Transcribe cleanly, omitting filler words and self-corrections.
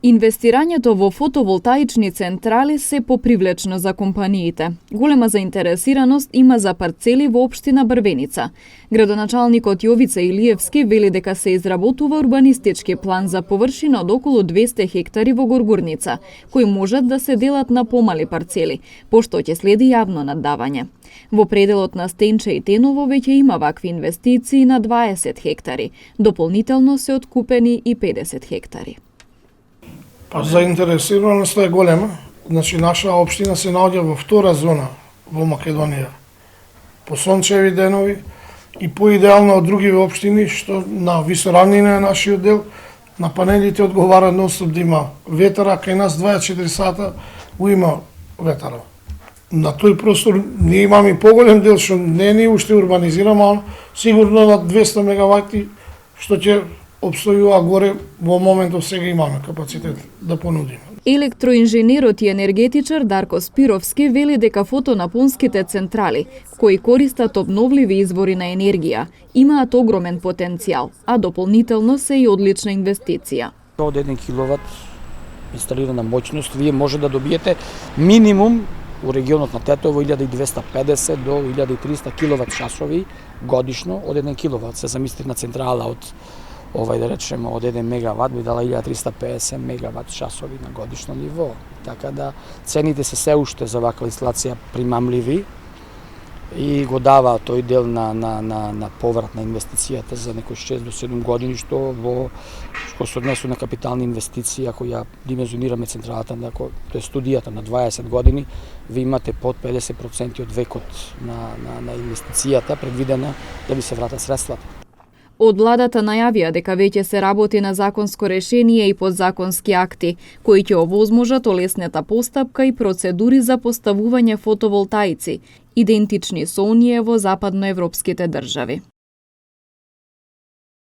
Инвестирањето во фотоволтаични централи се попривлечно за компаниите. Голема заинтересираност има за парцели во општина Брвеница. Градоначалникот Јовица Илиевски вели дека се изработува урбанистички план за површина од околу 200 хектари во Горгурница, кои можат да се делат на помали парцели, пошто ќе следи јавно наддавање. Во пределот на Стенче и Теново веќе има вакви инвестиции на 20 хектари. Дополнително се откупени и 50 хектари. Заинтересираноста е голема. Значи, наша општина се наоѓа во втора зона во Македонија. По сончеви денови и поидеално од други општини, што на висоравнина е нашиот дел, на панелите одговара нонстоп да има ветара, кај нас 24 сата го има ветара. На тој простор ние имаме поголем дел што не ни уште урбанизирано, сигурно на 200 мегавати што ќе обстојува горе, во моментов сега имаме капацитет да понудиме. Електроинженерот и енергетичар Дарко Спировски вели дека фотонапонските централи, кои користат обновливи извори на енергија, имаат огромен потенцијал, а дополнително се и одлична инвестиција. Од 1 киловат инсталирана моќност, вие може да добиете минимум у регионот на Тетово 1250 до 1300 киловат часови годишно од 1 киловат. Се замислите на централа од да речеме од 1 мегават би дала 1350 мегават часови на годишно ниво. Така да цените се уште за ваква инсталација примамливи и го дава тој дел на поврат на инвестицијата за некои 6 до 7 години, што се однесува на капитални инвестиции, ако ја димензионираме централата, тоа е студијата на 20 години, ви имате под 50% од векот на инвестицијата предвидена да ви се вратат средствата. Од владата најавија дека веќе се работи на законско решение и подзаконски акти, кои ќе овозможат олеснета постапка и процедури за поставување фотоволтаици, идентични со оние во западноевропските држави.